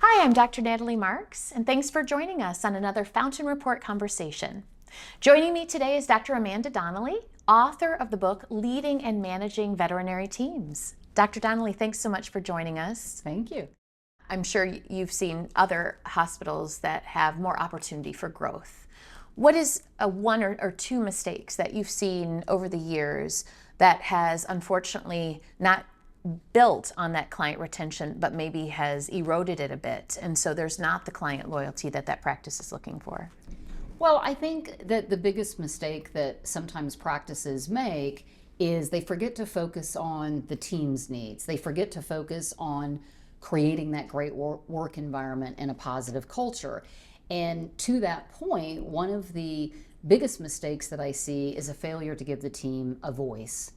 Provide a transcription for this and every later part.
Hi, I'm Dr. Natalie Marks, and thanks for joining us on another Fountain Report conversation. Joining me today is Dr. Amanda Donnelly, author of the book Leading and Managing Veterinary Teams. Dr. Donnelly, thanks so much for joining us. Thank you. I'm sure you've seen other hospitals that have more opportunity for growth. What is one or two mistakes that you've seen over the years that has unfortunately not built on that client retention, but maybe has eroded it a bit, and so there's not the client loyalty that practice is looking for? Well, I think that the biggest mistake that sometimes practices make is they forget to focus on the team's needs. They forget to focus on creating that great work environment and a positive culture. And to that point, one of the biggest mistakes that I see is a failure to give the team a voice,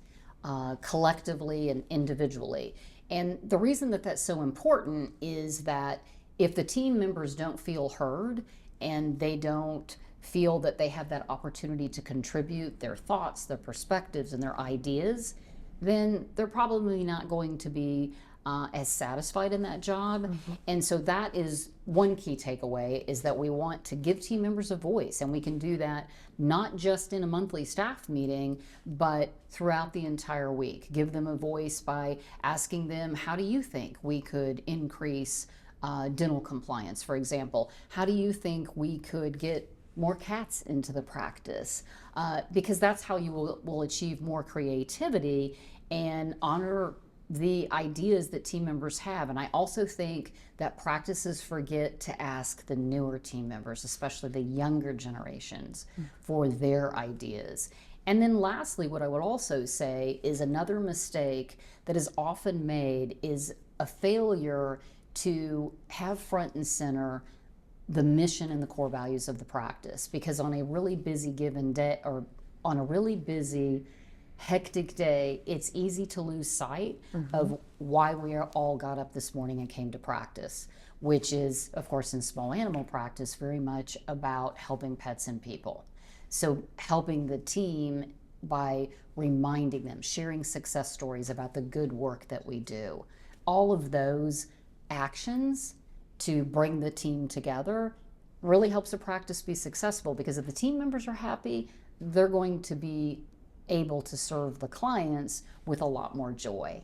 collectively and individually. And the reason that that's so important is that if the team members don't feel heard and they don't feel that they have that opportunity to contribute their thoughts, their perspectives, and their ideas, then they're probably not going to be as satisfied in that job. Mm-hmm. And so that is one key takeaway, is that we want to give team members a voice, and we can do that not just in a monthly staff meeting, but throughout the entire week. Give them a voice by asking them, how do you think we could increase dental compliance, for example? How do you think we could get more cats into the practice? Because that's how you will achieve more creativity and honor the ideas that team members have. And I also think that practices forget to ask the newer team members, especially the younger generations, for their ideas. And then lastly, what I would also say is another mistake that is often made is a failure to have front and center the mission and the core values of the practice. Because on a really busy given day, or on a really busy hectic day, it's easy to lose sight of why we all got up this morning and came to practice, which is, of course, in small animal practice, very much about helping pets and people. So helping the team by reminding them, sharing success stories about the good work that we do. All of those actions to bring the team together really helps a practice be successful, because if the team members are happy, they're going to be able to serve the clients with a lot more joy.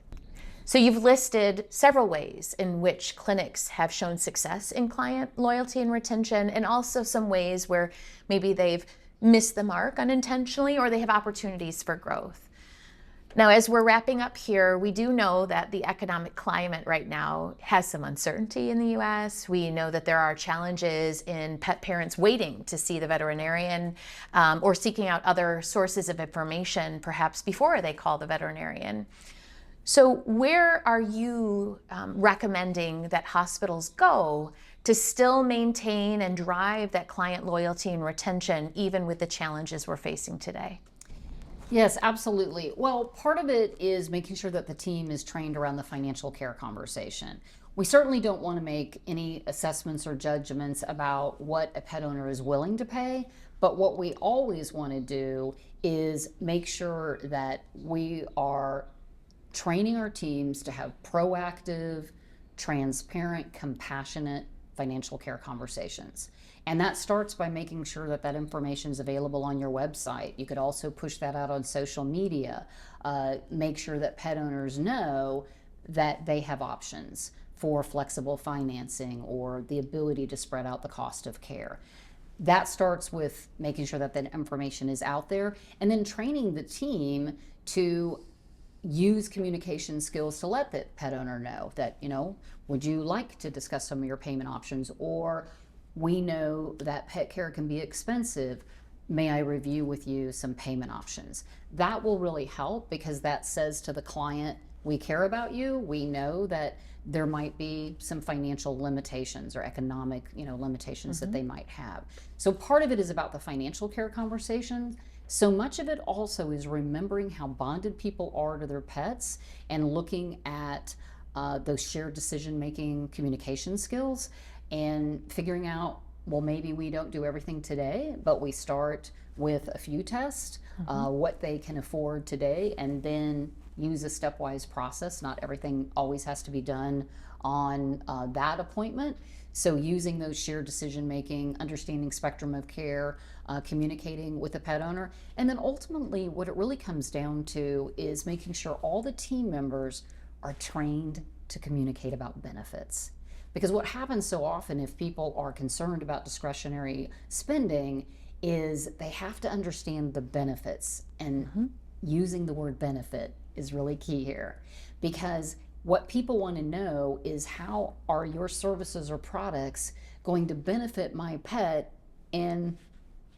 So you've listed several ways in which clinics have shown success in client loyalty and retention, and also some ways where maybe they've missed the mark unintentionally, or they have opportunities for growth. Now, as we're wrapping up here, we do know that the economic climate right now has some uncertainty in the U.S. We know that there are challenges in pet parents waiting to see the veterinarian, or seeking out other sources of information, perhaps before they call the veterinarian. So where are you recommending that hospitals go to still maintain and drive that client loyalty and retention, even with the challenges we're facing today? Yes, absolutely. Well, part of it is making sure that the team is trained around the financial care conversation. We certainly don't want to make any assessments or judgments about what a pet owner is willing to pay, but what we always want to do is make sure that we are training our teams to have proactive, transparent, compassionate financial care conversations. And that starts by making sure that that information is available on your website. You could also push that out on social media. Make sure that pet owners know that they have options for flexible financing or the ability to spread out the cost of care. That starts with making sure that that information is out there, and then training the team to use communication skills to let the pet owner know that, would you like to discuss some of your payment options? Or, we know that pet care can be expensive. May I review with you some payment options? That will really help, because that says to the client, we care about you. We know that there might be some financial limitations or economic, limitations that they might have. So part of it is about the financial care conversations. So much of it also is remembering how bonded people are to their pets and looking at those shared decision-making communication skills and figuring out, well, maybe we don't do everything today, but we start with a few tests, what they can afford today, and then use a stepwise process. Not everything always has to be done on that appointment. So using those shared decision making, understanding spectrum of care, communicating with the pet owner, and then ultimately what it really comes down to is making sure all the team members are trained to communicate about benefits. Because what happens so often if people are concerned about discretionary spending is they have to understand the benefits, and using the word benefit is really key here, because what people want to know is how are your services or products going to benefit my pet and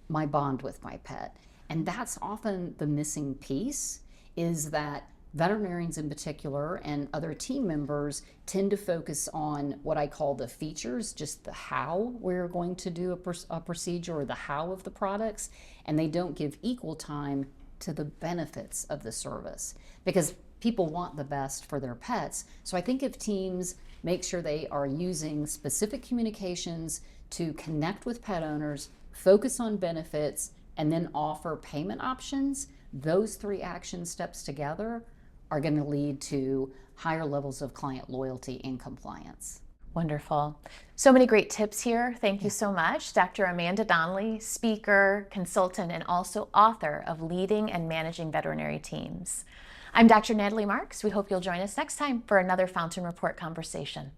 my bond with my pet. And that's often the missing piece, is that veterinarians in particular and other team members tend to focus on what I call the features, just the how we're going to do a procedure or the how of the products, and they don't give equal time to the benefits of the service, because people want the best for their pets. So I think if teams make sure they are using specific communications to connect with pet owners, focus on benefits, and then offer payment options, those three action steps together are going to lead to higher levels of client loyalty and compliance. Wonderful. So many great tips here. Thank you so much. Dr. Amanda Donnelly, speaker, consultant, and also author of Leading and Managing Veterinary Teams. I'm Dr. Natalie Marks. We hope you'll join us next time for another Fountain Report conversation.